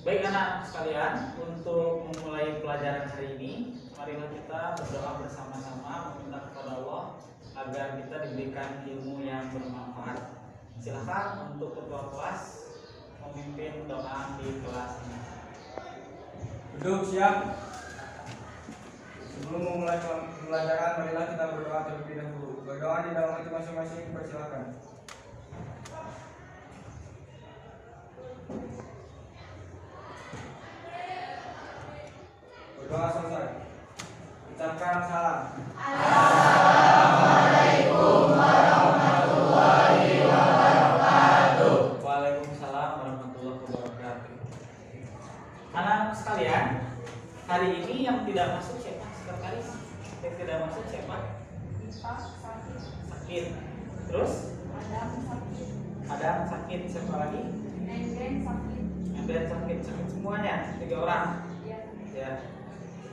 Baik anak-anak sekalian, untuk memulai pelajaran hari ini, marilah kita berdoa bersama-sama meminta kepada Allah agar kita diberikan ilmu yang bermanfaat. Silakan untuk ketua kelas memimpin doa di kelas ini. Duduk siap. Sebelum memulai pelajaran, marilah kita berdoa terlebih dahulu. Berdoa di dalam hati masing-masing, persilakan. Berdoa selesai. Ucapkan salam. Assalamualaikum warahmatullahi wabarakatuh. Waalaikumsalam warahmatullahi wabarakatuh. Anak-anak sekalian, hari ini yang tidak masuk siapa? Sekretaris. Yang tidak masuk siapa? Sakit. Terus? Adam sakit. Siapa lagi? Nenden sakit. Sakit semuanya, 3 orang. Ya.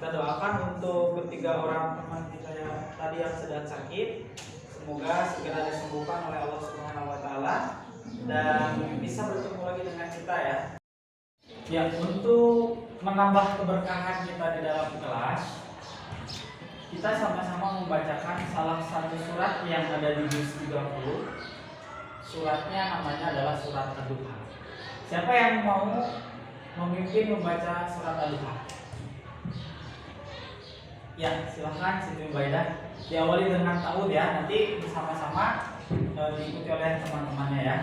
Kita doakan untuk ketiga orang teman kita yang tadi yang sedang sakit, semoga segera disembuhkan oleh Allah Subhanahu wa taala dan bisa bertemu lagi dengan kita ya. Ya, untuk menambah keberkahan kita di dalam kelas, kita sama-sama membacakan salah satu surat yang ada di juz 30. Suratnya namanya adalah surat Ad-Duha. Siapa yang mau memimpin membaca surat Ad-Duha? Ya, silahkan Siti Ubaidah. Diawali dengan ta'awudz ya, nanti bersama-sama diikuti oleh teman-temannya ya.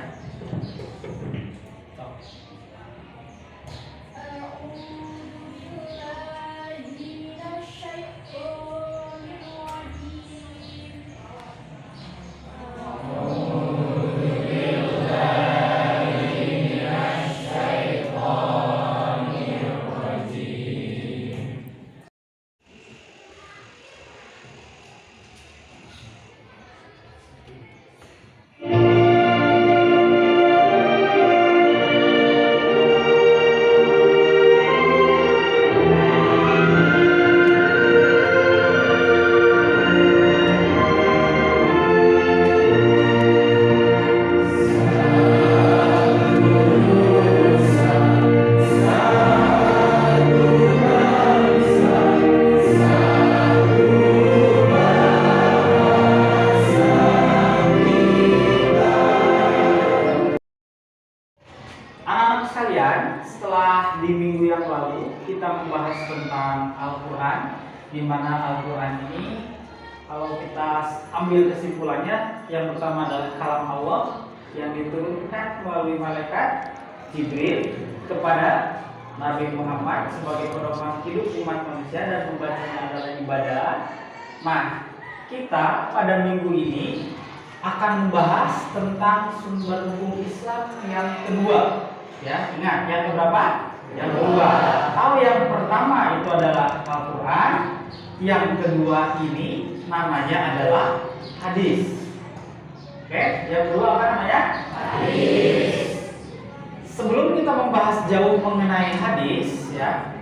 Setelah di minggu yang lalu kita membahas tentang Al-Quran, di mana Al-Quran ini kalau kita ambil kesimpulannya, yang pertama adalah kalam Allah yang diturunkan melalui malaikat Jibril kepada Nabi Muhammad sebagai pedoman hidup umat manusia dan membacanya adalah ibadah. Nah, kita pada minggu ini akan membahas tentang sumber hukum Islam yang kedua. Ya, ingat yang keberapa? Yang kedua. Tahu yang pertama itu adalah Al-Quran, yang kedua ini namanya adalah hadis. Oke, yang kedua apa namanya? Hadis. Sebelum kita membahas jauh mengenai hadis, ya,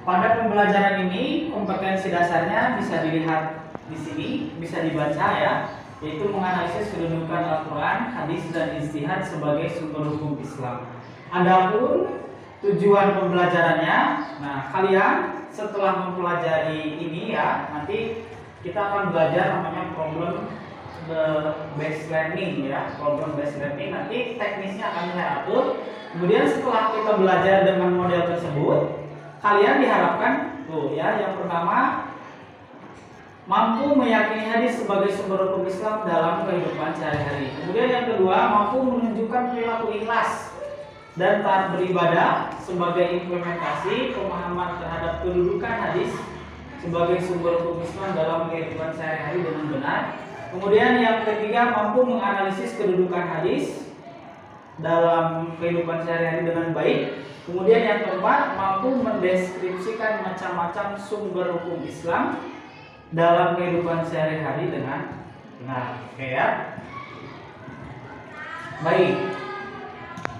pada pembelajaran ini kompetensi dasarnya bisa dilihat di sini, bisa dibaca ya. Yaitu menganalisis kedudukan Al-Quran, hadis, dan ijtihad sebagai sumber hukum Islam. Adapun tujuan pembelajarannya, nah kalian setelah mempelajari ini ya, nanti kita akan belajar namanya problem based learning ya, problem based learning. Nanti teknisnya akan saya atur. Kemudian setelah kita belajar dengan model tersebut, kalian diharapkan tuh ya, yang pertama mampu meyakini hadis sebagai sumber hukum Islam dalam kehidupan sehari-hari. Kemudian yang kedua, mampu menunjukkan perilaku ikhlas dan taat beribadah sebagai implementasi pemahaman terhadap kedudukan hadis sebagai sumber hukum Islam dalam kehidupan sehari-hari dengan benar. Kemudian yang ketiga, mampu menganalisis kedudukan hadis dalam kehidupan sehari-hari dengan baik. Kemudian yang keempat, mampu mendeskripsikan macam-macam sumber hukum Islam dalam kehidupan sehari-hari dengan benar. Oke ya. Baik.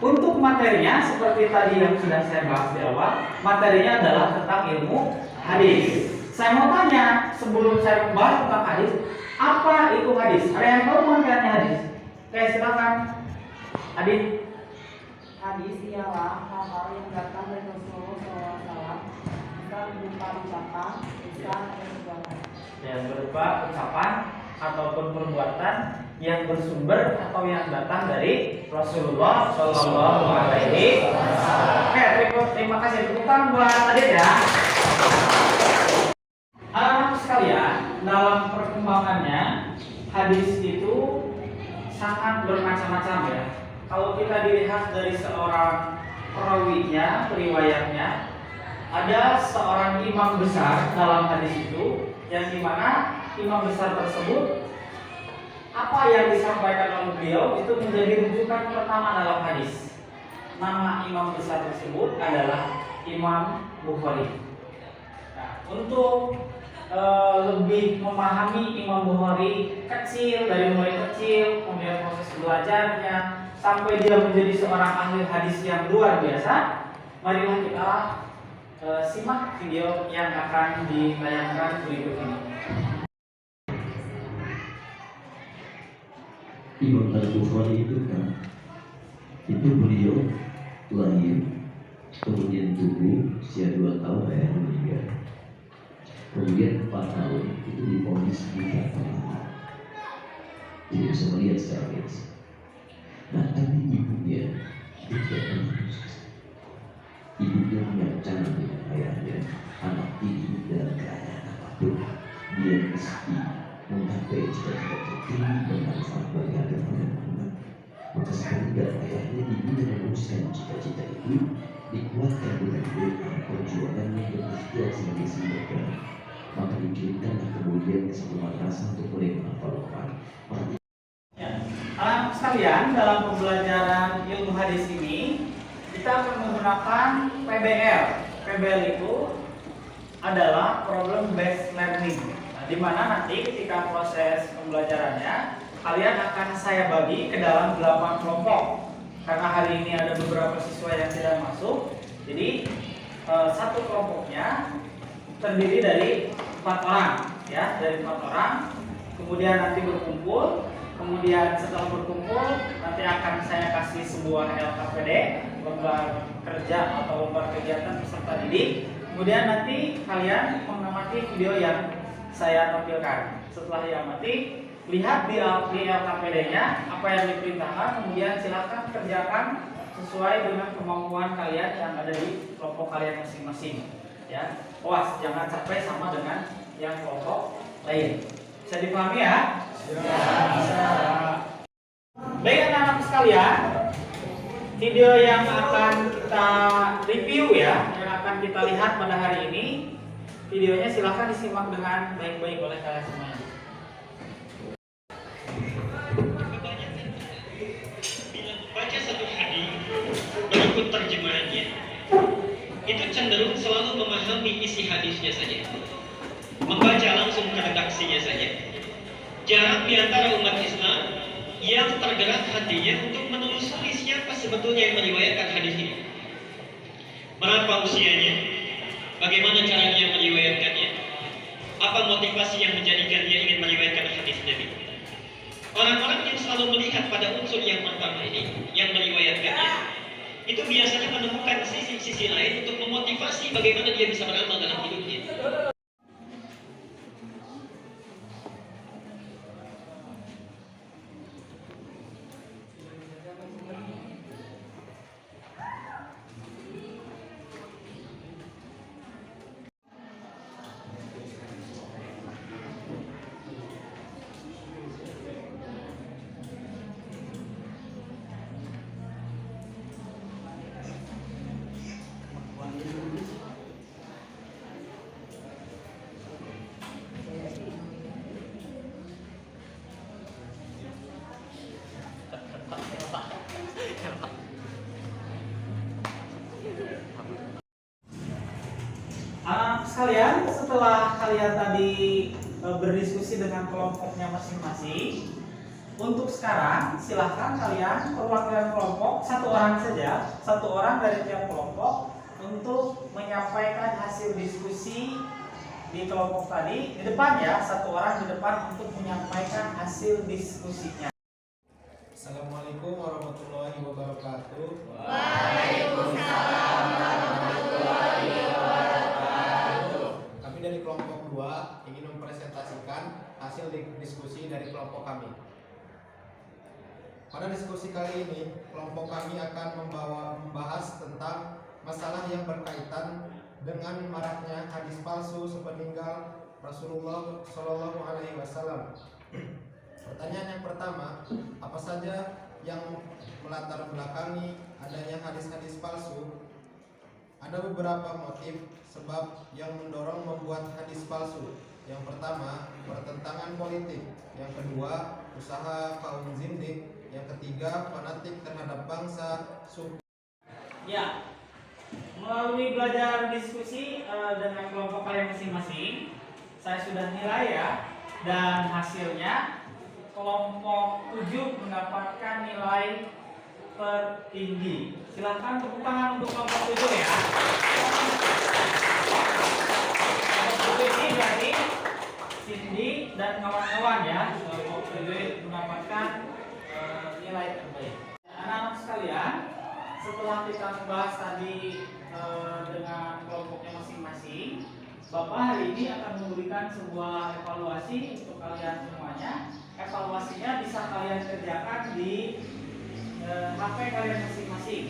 Untuk materinya seperti tadi yang sudah saya bahas di awal, materinya adalah tentang ilmu hadis. Saya mau tanya sebelum saya membahas tentang hadis, apa itu hadis? Ada yang tahu materinya hadis? Oke, silakan. Adit. Hadis ialah hal-hal yang datang dari Rasulullah SAW, bisa berupa ucapan, bisa perbuatan. Yang berupa ucapan ataupun perbuatan yang bersumber atau yang datang dari Rasulullah Shallallahu Alaihi Wasallam. Oke, terima kasih tepuk tangan buat Adit ya. Anak-anak sekalian, dalam perkembangannya hadis itu sangat bermacam-macam ya. Kalau kita dilihat dari seorang perawinya, periwayatnya, ada seorang imam besar dalam hadis itu, yang dimana imam besar tersebut apa yang disampaikan oleh beliau itu menjadi rujukan pertama dalam hadis. Nama imam besar tersebut adalah Imam Bukhari. Nah, untuk lebih memahami Imam Bukhari kecil, dari mulai kecil, kemudian proses belajarnya sampai dia menjadi seorang ahli hadis yang luar biasa, marilah kita simak video yang akan ditayangkan berikut ini. Imam Al-Bukhari itu kan, itu beliau lahir, kemudian tumbuh usia 2 tahun ayah meninggal, kemudian 4 tahun itu divonis di jadi bisa melihat secara medis. Nah, tapi ibunya itu tidak pernah sukses. Ibunya menyancang dengan ayahnya, anak ini dalam keadaan apapun dia mesti menggapai cita-cita tertinggi bermanfaat bagi agama dan umat. Maka sepeninggal ayahnya, ibunya meneruskan cita-cita itu, dikuatkan dengan doa, perjuangan yang berikhtiar sebagai simbol. Maka dikirimkanlah kemudian ke satu madrasah untuk mulai menghafal Quran. Anak sekalian, dalam pembelajaran ilmu hadis ini kita akan menggunakan PBL. PBL itu adalah problem based learning. Nah, di mana nanti ketika proses pembelajarannya kalian akan saya bagi ke dalam 8 kelompok. Karena hari ini ada beberapa siswa yang tidak masuk, jadi satu kelompoknya terdiri dari 4 orang, ya, dari 4 orang. Kemudian nanti berkumpul. Kemudian setelah berkumpul nanti akan saya kasih sebuah LKPD, lembar kerja atau lembar kegiatan peserta didik. Kemudian nanti kalian mengamati video yang saya tampilkan. Setelah diamati, lihat di LKPD-nya apa yang diperintahkan, kemudian silakan kerjakan sesuai dengan kemampuan kalian yang ada di kelompok kalian masing-masing. Ya, awas jangan sampai sama dengan yang kelompok lain. Bisa dipahami ya? Baik anak-anak sekalian, video yang akan kita review ya, yang akan kita lihat pada hari ini, videonya silahkan disimak dengan baik-baik oleh kalian semuanya. Bila membaca satu hadis berikut terjemahannya, itu cenderung selalu memahami isi hadisnya saja, membaca langsung ke redaksinya saja. Jarang di antara umat Islam yang tergerak hatinya untuk menelusuri siapa sebetulnya yang meriwayatkan hadis ini. Berapa usianya? Bagaimana cara dia meriwayatkannya? Apa motivasi yang menjadikan dia ingin meriwayatkan hadis Nabi? Orang-orang yang selalu melihat pada unsur yang pertama ini, yang meriwayatkannya, itu biasanya menemukan sisi-sisi lain untuk memotivasi bagaimana dia bisa beramal dalam hidupnya. Anak sekalian, setelah kalian tadi berdiskusi dengan kelompoknya masing-masing, untuk sekarang silahkan kalian perwakilan kelompok, 1 orang saja, 1 orang dari tiap kelompok untuk menyampaikan hasil diskusi di kelompok tadi di depan ya, 1 orang di depan untuk menyampaikan hasil diskusinya. Assalamualaikum warahmatullahi wabarakatuh. wabarakatuh. Waalaikumsalam warahmatullahi wabarakatuh. Kami dari kelompok 2 ingin mempresentasikan hasil diskusi dari kelompok kami. Pada diskusi kali ini, kelompok kami akan membahas tentang masalah yang berkaitan dengan maraknya hadis palsu sepeninggal Rasulullah Shallallahu Alaihi Wasallam. Pertanyaan yang pertama, apa saja yang melatar belakangi adanya hadis-hadis palsu? Ada beberapa motif sebab yang mendorong membuat hadis palsu. Yang pertama, pertentangan politik. Yang kedua, usaha kaum zindik. Yang ketiga, fanatik terhadap bangsa, suku. Ya, melalui belajar diskusi dengan kelompok kalian masing-masing, saya sudah nilai ya, dan hasilnya kelompok 7 mendapatkan nilai tertinggi. Silahkan tepuk tangan untuk kelompok 7 ya. Kelompok 7 ini dari Cindy dan kawan-kawan ya. Kelompok 7 mendapatkan nilai terbaik. Anak-anak sekalian, setelah kita membahas tadi dengan kelompoknya masing-masing, Bapak hari ini akan memberikan sebuah evaluasi untuk kalian semuanya. Evaluasinya bisa kalian kerjakan di HP kalian masing-masing.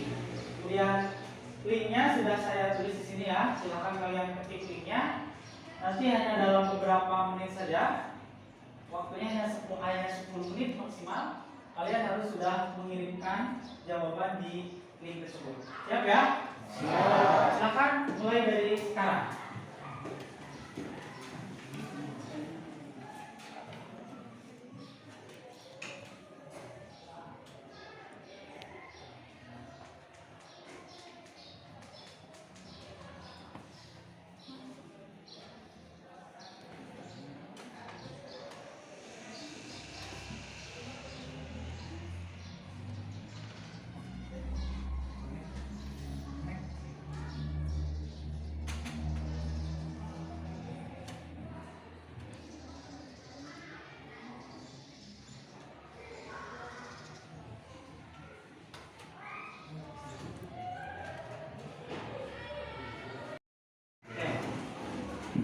Kemudian linknya sudah saya tulis di sini ya. Silakan kalian ketik linknya. Nanti hanya dalam beberapa menit saja. Waktunya hanya 10 menit maksimal. Kalian harus sudah mengirimkan jawaban di link tersebut. Siap ya? Siap. Silakan mulai dari sekarang.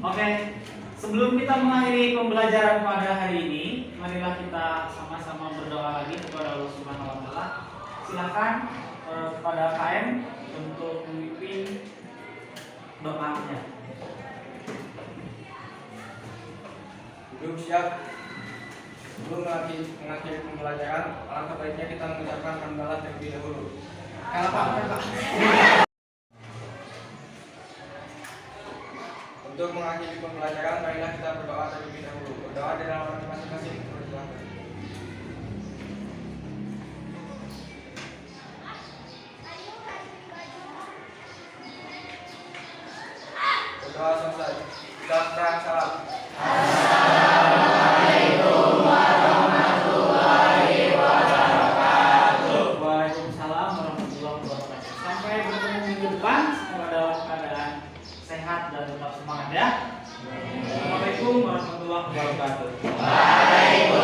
Oke, sebelum kita mengakhiri pembelajaran pada hari ini, marilah kita sama-sama berdoa lagi kepada Allah Subhanahu wa taala. Silakan kepada KM untuk memimpin doanya. Duduk siap. Sebelum mengakhiri pembelajaran, alangkah baiknya kita mengucapkan hamdalah terlebih dahulu. Pak. Untuk mengakhiri pembelajaran, marilah kita berdoa terlebih dahulu. Berdoa di dalam hati masing-masing. Berdoa selesai. Kita perang salam. Assalamualaikum warahmatullahi wabarakatuh. Waalaikumsalam warahmatullahi wabarakatuh. Sampai bertemu minggu depan. Semoga dalam keadaan sehat dan tetap semangat ya. Assalamualaikum warahmatullahi wabarakatuh. Waalaikumsalam.